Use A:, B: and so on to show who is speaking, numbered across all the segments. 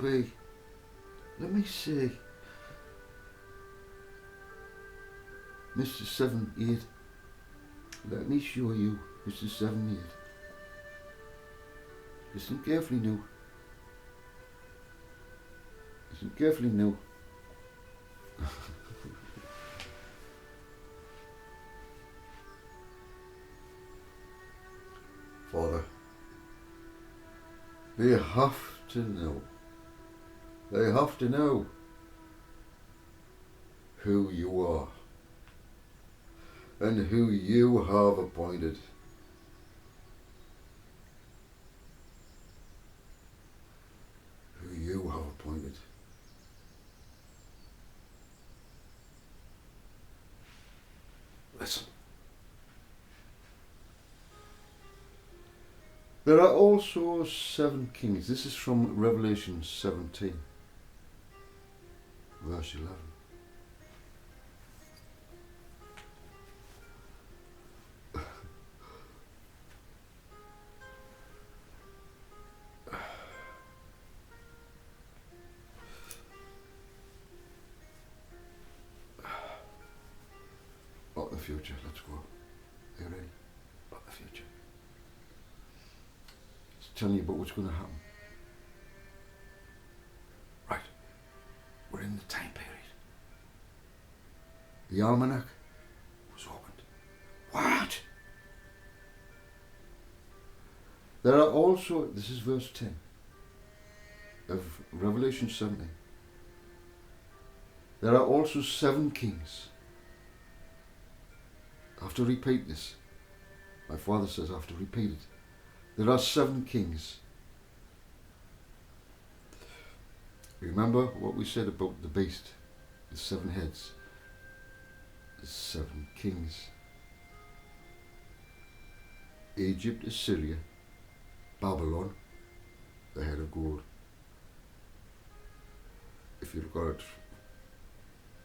A: be. Let me see. Mr. 7-8. Let me show you, Mr. 7-8. Listen carefully now. Listen carefully now. Father, they have to know. They have to know who you are and who you have appointed. Who you have appointed. Listen. There are also 7 kings. This is from Revelation 17, verse 11. About the future, let's go. Are you ready? About the future. It's telling you about what's going to happen. Right. We're in the time period. The almanac was opened. What? There are also, this is verse 10 of Revelation 17. There are also 7 kings. I have to repeat this. My father says I have to repeat it. There are 7 kings. Remember what we said about the beast, the 7 heads, the 7 kings. Egypt, Assyria, Babylon, the head of gold. If you look at it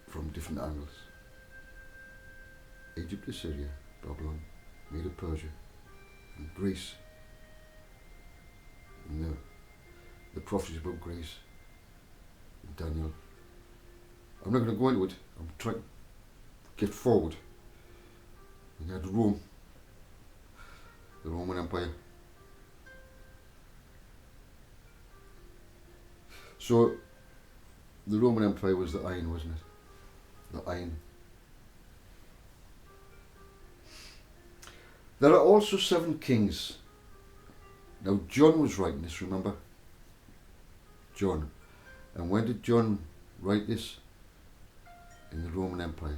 A: from different angles. Egypt, Assyria, Babylon, Medo-Persia, and Greece. And the prophecies about Greece, and Daniel. I'm not going to go into it. I'm trying to get forward. You had Rome, the Roman Empire. So, the Roman Empire was the iron, wasn't it? The iron. There are also 7 kings. Now John was writing this, remember? John. And when did John write this? In the Roman Empire.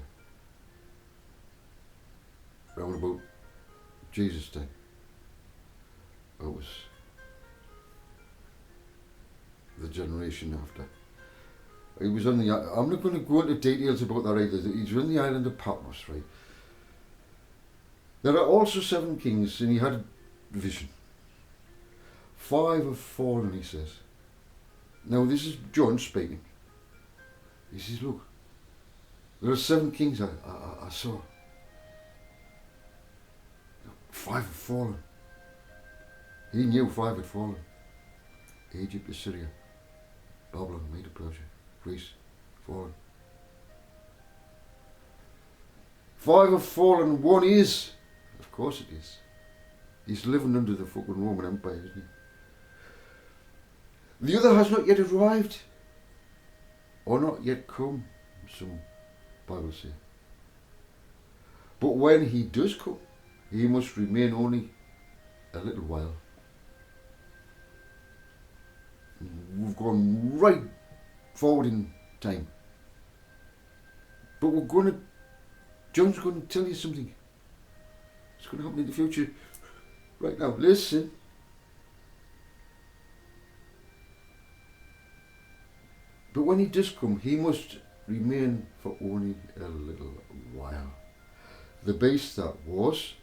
A: Around about Jesus' time. It was the generation after. He was on the, I'm not going to go into details about that either. He's on the island of Patmos, right? There are also 7 kings, and he had a vision. 5 have fallen, he says. Now this is John speaking. He says, look, there are 7 kings I saw. 5 have fallen. He knew 5 had fallen. Egypt, Assyria, Babylon, Medo-Persia, Greece, fallen. 5 have fallen, 1 is. Of course it is. He's living under the fucking Roman Empire, isn't he? The other has not yet arrived. Or not yet come, some Bibles say. But when he does come, he must remain only a little while. We've gone right forward in time. But John's going to tell you something. It's going to happen in the future. Right now, listen. But when he does come, he must remain for only a little while. The beast that was,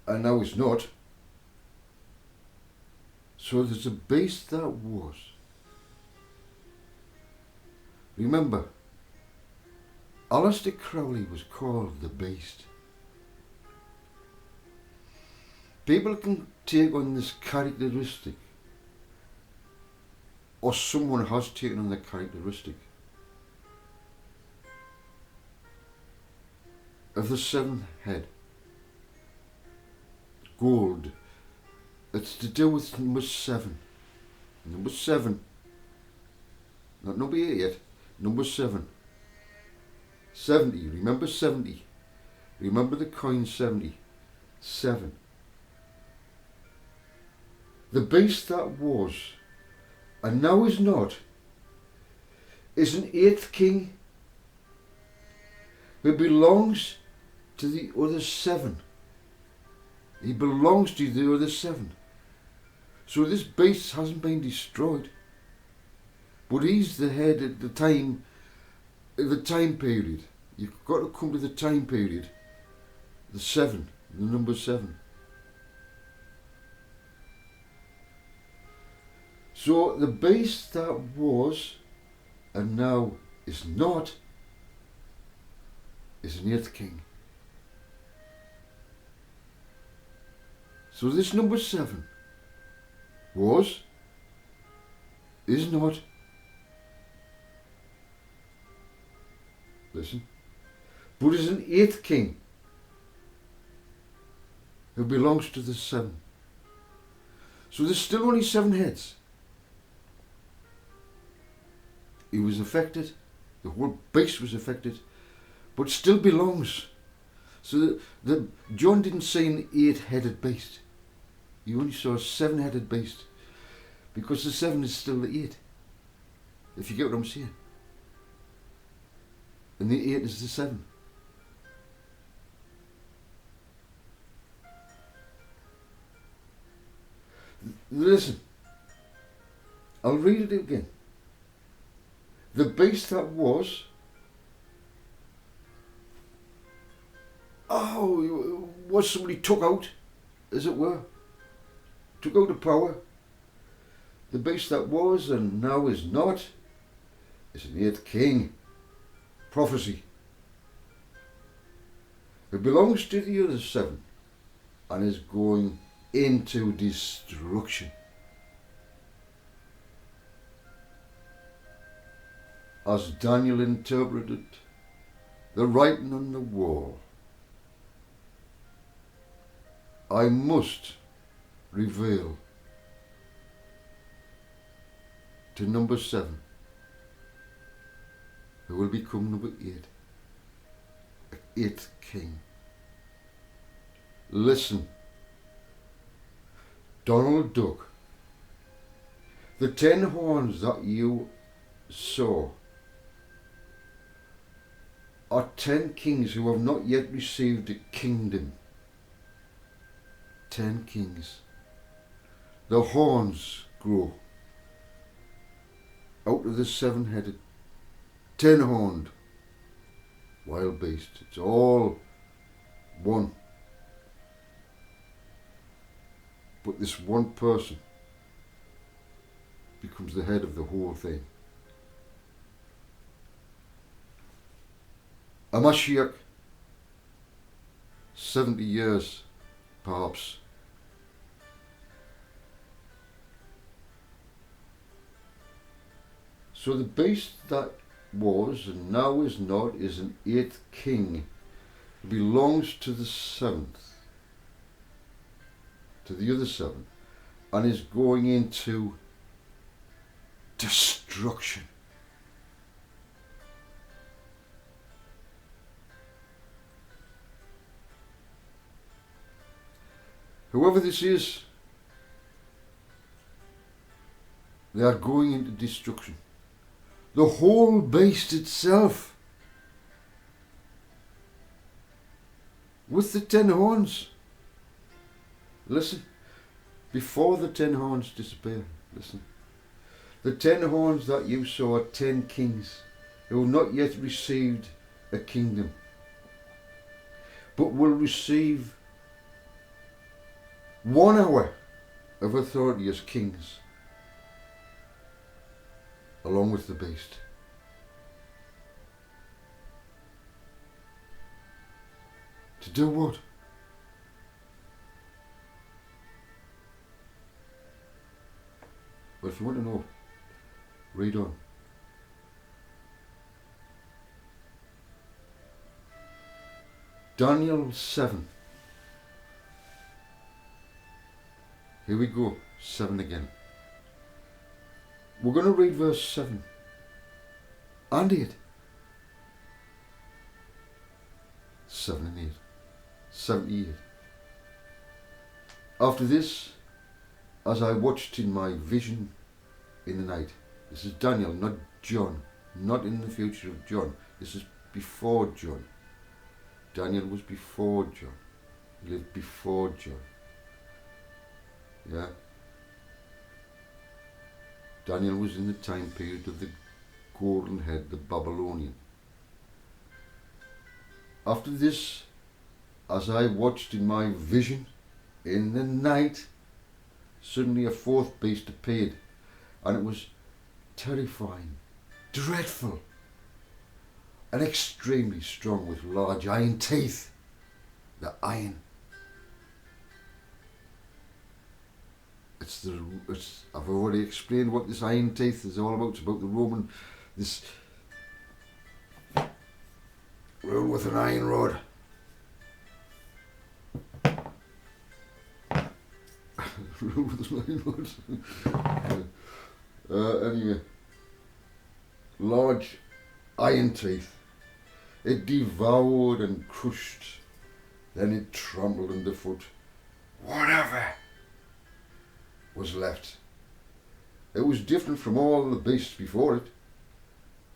A: and now is not. So there's a beast that was. Remember, Aleister Crowley was called the Beast. People can take on this characteristic, or someone has taken on the characteristic of the seventh head. Gold. It's to do with number 7. Number 7. Not number 8 yet. Number 7. 70. Remember 70. Remember the coin 70. 7. The beast that was, and now is not, is an 8th king who belongs to the other 7. He belongs to the other 7. So this beast hasn't been destroyed, but he's the head at the time period. You've got to come to the time period, the 7, the number 7. So the beast that was and now is not is an 8th king. So this number 7 was, is not, listen, but is an 8th king who belongs to the 7. So there's still only 7 heads. He was affected, the whole beast was affected, but still belongs. So John didn't see an 8-headed beast. He only saw a 7-headed beast, because the 7 is still the 8, if you get what I'm saying. And the 8 is the 7. Listen, I'll read it again. The beast that was, was somebody took out, as it were, took out the power. The beast that was and now is not is an 8th king. Prophecy. It belongs to the other 7 and is going into destruction. As Daniel interpreted the writing on the wall, I must reveal to number 7, who will become number 8, an 8th king. Listen, Donald Duck, the 10 horns that you saw are 10 kings who have not yet received a kingdom. 10 kings. The horns grow out of the 7-headed, 10-horned wild beast. It's all one. But this one person becomes the head of the whole thing. A Mashiach, 70 years perhaps. So the beast that was and now is not is an 8th king who belongs to the 7th, to the other 7, and is going into destruction. Whoever this is, they are going into destruction. The whole beast itself, with the 10 horns. Listen, before the 10 horns disappear, listen. The 10 horns that you saw are 10 kings who have not yet received a kingdom, but will receive 1 hour of authority as kings, along with the beast. To do what? But if you want to know, read on. Daniel 7. Here we go, 7 again. We're going to read verse 7 and 8. 7 and 8. 78. After this, as I watched in my vision in the night. This is Daniel, not John. Not in the future of John. This is before John. Daniel was before John. He lived before John. Yeah. Daniel was in the time period of the golden head, the Babylonian. After this, as I watched in my vision in the night, suddenly a fourth beast appeared, and it was terrifying, dreadful, and extremely strong, with large iron teeth. The iron. I've already explained what this iron teeth is all about. It's about the Roman, this rule with an iron rod. Rule with an iron rod. Anyway, large iron teeth. It devoured and crushed, then it trampled underfoot whatever was left. It was different from all the beasts before it,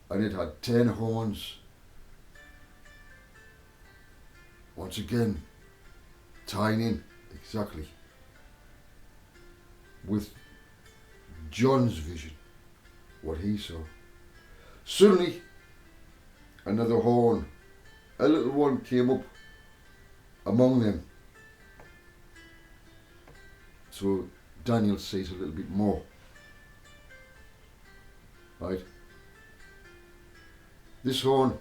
A: and it had 10 horns. Once again, tying in exactly with John's vision, what he saw. Suddenly, another horn, a little one, came up among them. So Daniel sees a little bit more. Right? This horn,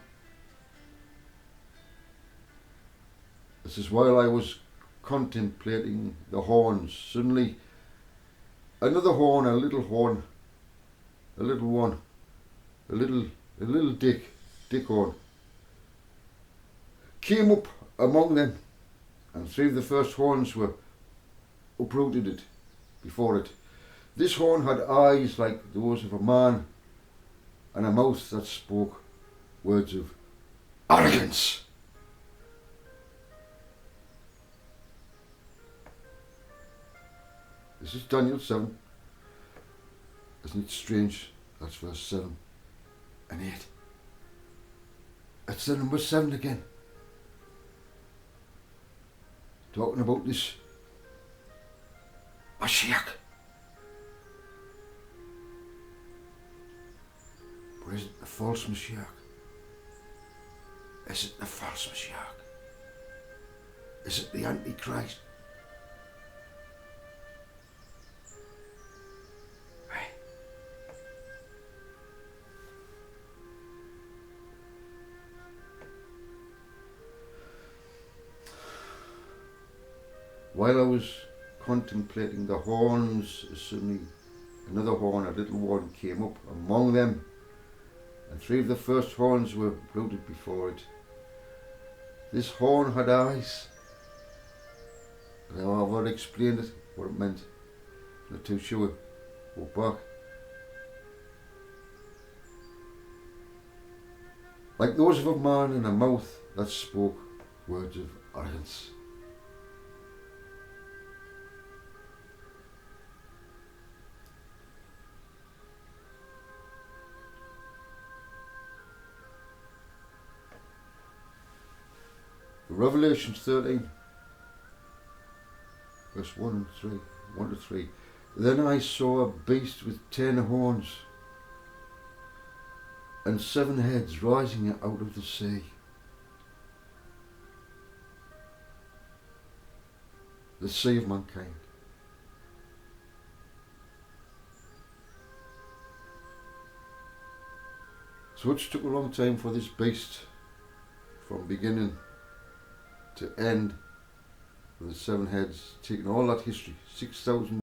A: this is while I was contemplating the horns, suddenly another horn, a little one, a little dick horn, came up among them, and 3 of the first horns were uprooted it before it. This horn had eyes like those of a man, and a mouth that spoke words of arrogance. This is Daniel 7. Isn't it strange? That's verse 7 and 8. It's the number 7 again. Talking about this Mashiach. Or is it the false Mashiach? Is it the false Mashiach? Is it the Antichrist? While I was contemplating the horns, suddenly another horn, a little one, came up among them, and 3 of the first horns were uprooted before it. This horn had eyes. Now I've already explained it, what it meant. Not too sure. Go back. Like those of a man, and a mouth that spoke words of arrogance. Revelation 13, verse 1 to 3. Then I saw a beast with 10 horns and 7 heads rising out of the sea. The sea of mankind. So it took a long time for this beast, from beginning to end, with the 7 heads, taking all that history, 6,000